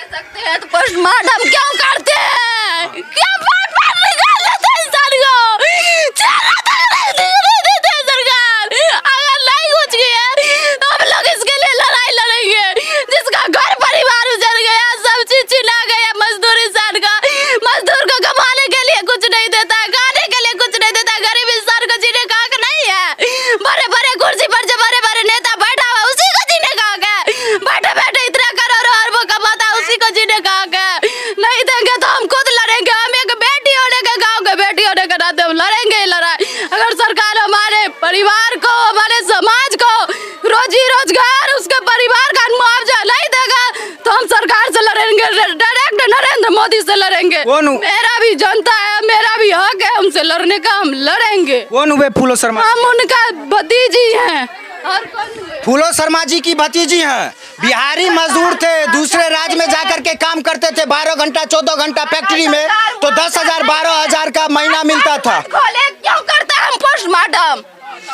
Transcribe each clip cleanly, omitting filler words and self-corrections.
सकते हैं तो पोस्टमार्टम क्यों करते हैं? क्या बार-बार निकाल लेते हैं इंसान को? चेहरा तक नहीं देते हैं सरकार। अगर नहीं कुछ किया तो हम लोग इसके लिए लड़ाई लड़ेंगे। जिसका घर परिवार उजड़ गया, सब चीज छिना गया, मजदूर इंसान का, मजदूर को कमाने के लिए कुछ नहीं देता, खाने के लिए कुछ नहीं देता, गरीब इंसान को जीने का हक नहीं है। बड़े बड़े कुर्सी पर जो बड़े बड़े नेता बैठा हुआ उसी को जीने का हक है। बैठे बैठे इतना करोड़ों अरबों कमाता उसी को जीने का हक है। नहीं देंगे तो हम खुद लड़ेंगे। हम एक बेटी होने के, गाँव के बेटी होने के नाते हम लड़ेंगे लड़ाई। अगर सरकार हमारे परिवार को, हमारे समाज को रोजी रोजगार, उसके परिवार का मुआवजा नहीं देगा तो हम सरकार से लड़ेंगे, डायरेक्ट नरेंद्र मोदी से लड़ेंगे। मेरा भी जनता है, मेरा भी हक है उनसे लड़ने का, हम लड़ेंगे। कौन हुए फूलो शर्मा? हम उनका भतीजी हैं। और कौन हुए? फूलो शर्मा जी की भतीजी हैं। बिहारी मजदूर थे, दूसरे राज्य में जाकर के काम करते थे, 12 घंटा 14 घंटा फैक्ट्री में, तो 10,000 12,000 का महीना मिलता था। क्यों करता है पोस्टमार्टम?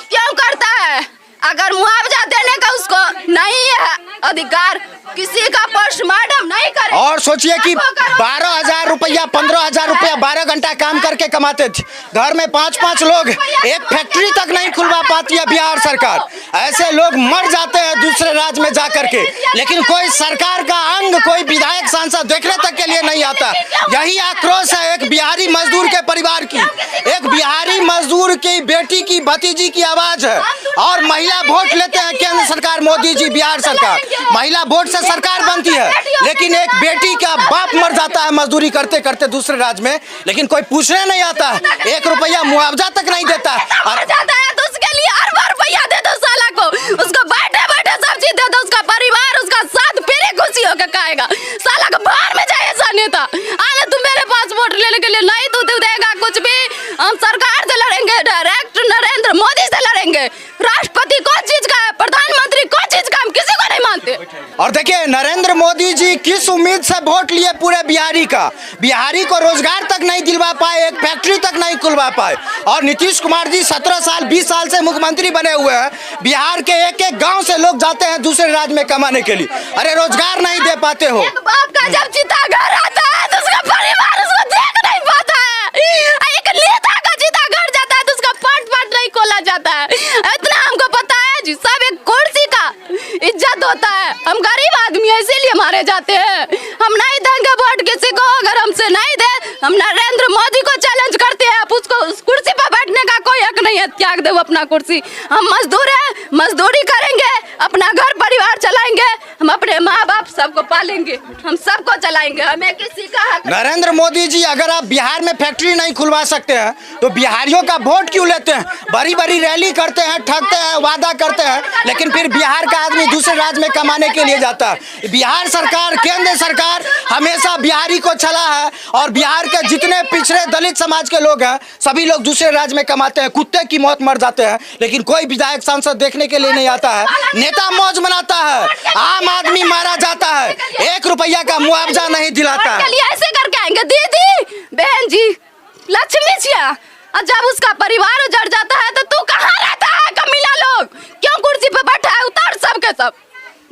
क्यों करता है? अगर मुआवजा देने का उसको नहीं है अधिकार, किसी का पोस्टमार्टम नहीं करे। और सोचिए कि 12,000 रुपया 15,000 रुपया 12 घंटा काम करके कमाते थे। घर में 5-5 लोग, एक फैक्ट्री तक नहीं खुलवा पाती है बिहार सरकार। ऐसे लोग मर जाते हैं दूसरे राज्य में जाकर के, लेकिन कोई सरकार का अंग, कोई विधायक सांसद देखने तक के लिए नहीं आता। यही आक्रोश है एक बिहारी मजदूर के परिवार की, एक बिहारी मजदूर की बेटी की भतीजी की आवाज है। और महिला वोट लेते हैं केंद्र सरकार, मोदी जी, बिहार सरकार, महिला वोट से सरकार बनती है, लेकिन एक बेटी का बाप मर जाता है मजदूरी करते करते दूसरे राज्य में, लेकिन कोई पूछने नहीं आता है, 1 रुपया मुआवजा तक नहीं देता। और जाता है तो उसके लिए अरबों रुपया दे दो साला को, उसको बैठे बैठे सब चीज दे दो, उसका परिवार उसका साथ फिर खुशी होकर खाएगा। साला को बाहर में जाए ऐसा नेता। आने तुम मेरे पास वोट लेने के लिए नहीं तू देगा कुछ भी। हम सरकार से लड़ेंगे, डायरेक्ट नरेंद्र मोदी से लड़ेंगे। राष्ट्रपति कौन चीज का है, प्रधानमंत्री कौन चीज का, हम किसी को नहीं मानते। और देखिए नरेंद्र मोदी जी किस उम्मीद से वोट लिए पूरे बिहारी का, बिहारी को रोजगार तक नहीं दिलवा पाए, एक फैक्ट्री तक नहीं खुलवा पाए। और नीतीश कुमार जी 17 साल 20 साल से मुख्यमंत्री बने हुए हैं, बिहार के एक-एक गांव से लोग जाते हैं दूसरे राज्य में कमाने के लिए, अरे रोजगार नहीं दे पाते हो। एक बाप का जब चिता घर आता है तो उसका परिवार उसको देख नहीं पाता है। एक नेता का चिता घर जाता है तो उसका पाट नहीं खोला जाता है। इतना हमको पता है जी, सब एक कुर्सी का इज्जत होता है। हम गरीब आदमी है इसीलिए मारे जाते हैं। हम नहीं देंगे वोट किसी को, अगर हमसे नहीं दे हम नरेंद्र मोदी को चैलेंज करते हैं। उसको उस कुर्सी पर बैठने का कोई हक नहीं है, त्याग दे अपना कुर्सी। हम मजदूर हैं, मजदूरी करेंगे, अपना घर परिवार चलाएंगे, हम अपने माँ बाप सबको पालेंगे, हम सबको चलाएंगे, हमें किसी का हक। नरेंद्र मोदी जी अगर आप बिहार में फैक्ट्री नहीं खुलवा सकते हैं तो बिहारियों का वोट क्यों लेते हैं? बड़ी बड़ी रैली करते हैं, ठगते हैं, वादा करते हैं, लेकिन फिर बिहार का आदमी दूसरे राज्य में कमाने के लिए जाता है। बिहार सरकार, केंद्र सरकार हमेशा बिहारी को चला है, और बिहार के जितने पिछड़े दलित समाज के लोग हैं सभी लोग दूसरे राज्य में कमाते हैं, कुत्ते की मौत मर जाते हैं, लेकिन कोई विधायक सांसद देखने के लिए नहीं आता है। नेता मौज मनाता है, आम आदमी मारा जाता है, 1 रुपया का मुआवजा नहीं दिलाता है। ऐसे करके आएंगे दीदी बहन जी, लक्ष्मी जी, और जब उसका परिवार उजड़ जाता है तो तू कहाँ रहता है? कमीना लोग क्यों कुर्सी पे बैठा है? उतार सब के सब,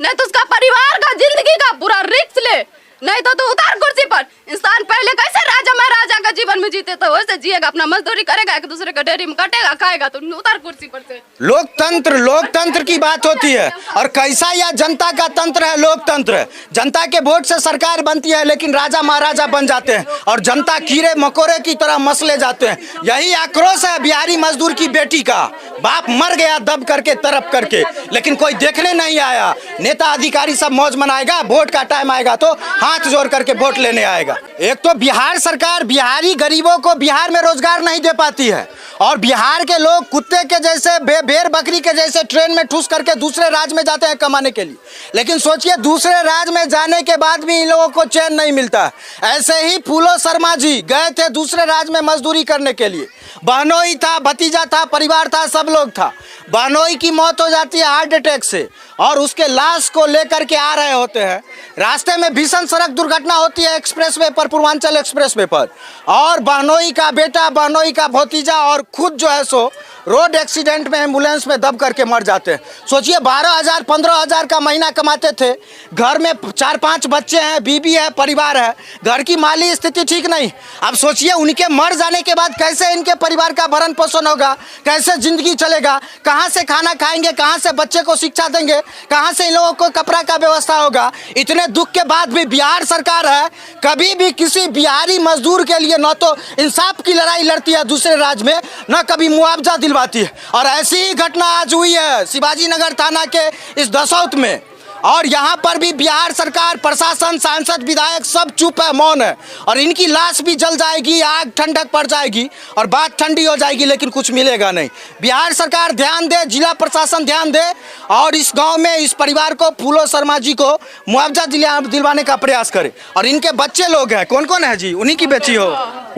नहीं तो उसका परिवार का जिंदगी का पूरा रिस्क ले, नहीं तो तू उतार कुर्सी पर। इंसान पहले कैसे राजा महाराजा का जीवन में जीते तो वैसे जिएगा, अपना मजदूरी करेगा, एक दूसरे का डेयरी में कटेगा, खाएगा, तो उतार कुर्सी पर से। लोकतंत्र की बात होती है, और कैसा यह जनता का तंत्र है लोकतंत्र। जनता के वोट से सरकार बनती है, लेकिन राजा महाराजा बन जाते हैं और जनता कीड़े मकोड़े की तरह मसले जाते हैं। यही आक्रोश है बिहारी मजदूर की बेटी का। बाप मर गया दब करके, तरफ करके, लेकिन कोई देखने नहीं आया। नेता अधिकारी सब मौज मनाएगा, वोट का टाइम आएगा तो हाथ जोड़ करके वोट लेने आएगा। एक तो बिहार सरकार बिहारी गरीबों को बिहार में रोजगार नहीं दे पाती है, और बिहार के लोग कुत्ते के जैसे, भेड़ बकरी के जैसे ट्रेन में ठूस करके दूसरे राज्य में जाते हैं कमाने के लिए। लेकिन सोचिए दूसरे राज्य में जाने के बाद भी इन लोगों को चैन नहीं मिलता। ऐसे ही फूलो शर्मा जी गए थे दूसरे राज्य में मजदूरी करने के लिए, बहनोई था, भतीजा था, परिवार था, सब लोग था। बहनोई की मौत हो जाती है हार्ट अटैक से, और उसके लाश को लेकर के आ रहे होते हैं। रास्ते में भीषण सड़क दुर्घटना होती है एक्सप्रेसवे पर, पूर्वांचल एक्सप्रेसवे पर, और बहनोई का बेटा, बहनोई का भतीजा और खुद जो है सो रोड एक्सीडेंट में एम्बुलेंस में दब करके मर जाते हैं। सोचिए 12,000 15,000 का महीना कमाते थे, घर में 4-5 बच्चे हैं, बीबी है, परिवार है, घर की माली स्थिति ठीक नहीं। अब सोचिए उनके मर जाने के बाद कैसे इनके परिवार का भरण पोषण होगा, कैसे जिंदगी चलेगा, कहाँ से खाना खाएंगे, कहाँ से बच्चे को शिक्षा देंगे, कहाँ से इन लोगों को कपड़ा का व्यवस्था होगा। इतने दुख के बाद भी बिहार सरकार है, कभी भी किसी बिहारी मजदूर के लिए न तो इंसाफ की लड़ाई लड़ती है दूसरे राज्य में, न कभी मुआवजा दिलवाती है। और ऐसी ही घटना आज हुई है शिवाजी नगर थाना के इस दसौत में, और यहाँ पर भी बिहार सरकार, प्रशासन, सांसद, विधायक सब चुप है, मौन है, और इनकी लाश भी जल जाएगी, आग ठंडक पड़ जाएगी और बात ठंडी हो जाएगी, लेकिन कुछ मिलेगा नहीं। बिहार सरकार ध्यान दे, जिला प्रशासन ध्यान दे और इस गांव में इस परिवार को, फूलो शर्मा जी को मुआवजा दिलवाने का प्रयास करे। और इनके बच्चे लोग हैं, कौन कौन है जी? उन्हीं की बेटी हो,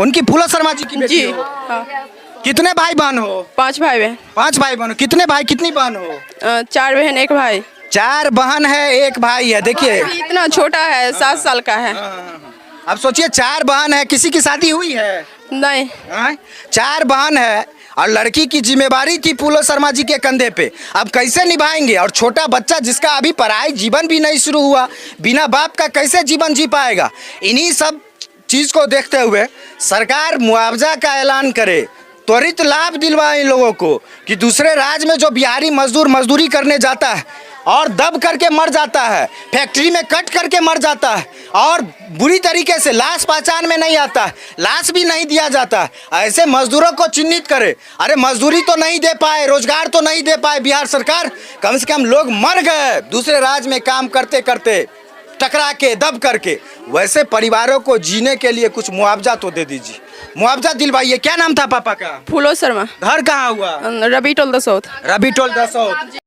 उनकी फूलो शर्मा जी की बेटी हो। कितने भाई बहन हो? 5 भाई बहन। 5 भाई बहन। कितने भाई कितनी बहन हो? 4 बहन 1 भाई। 4 बहन है, 1 भाई है। देखिए इतना छोटा है, 7 साल का है। अब सोचिए 4 बहन है, किसी की शादी हुई है? नहीं। 4 बहन है और लड़की की जिम्मेवारी थी फूलो शर्मा जी के कंधे पे, अब कैसे निभाएंगे? और छोटा बच्चा जिसका अभी पढ़ाई जीवन भी नहीं शुरू हुआ, बिना बाप का कैसे जीवन जी पाएगा? इन्हीं सब चीज को देखते हुए सरकार मुआवजा का ऐलान करे, त्वरित लाभ दिलवाए इन लोगों को, कि दूसरे राज्य में जो बिहारी मजदूर मजदूरी करने जाता है और दब करके मर जाता है, फैक्ट्री में कट करके मर जाता है और बुरी तरीके से लाश पहचान में नहीं आता, लाश भी नहीं दिया जाता, ऐसे मजदूरों को चिन्हित करे। अरे मजदूरी तो नहीं दे पाए, रोजगार तो नहीं दे पाए बिहार सरकार, कम से कम लोग मर गए दूसरे राज्य में काम करते करते, टकरा के, दब करके। वैसे परिवारों को जीने के लिए कुछ मुआवजा तो दे दीजिए, मुआवजा दिलवाइए। क्या नाम था पापा का? फूलो शर्मा। घर कहाँ हुआ? रबी टोल दसौत। रबी टोल दसौत।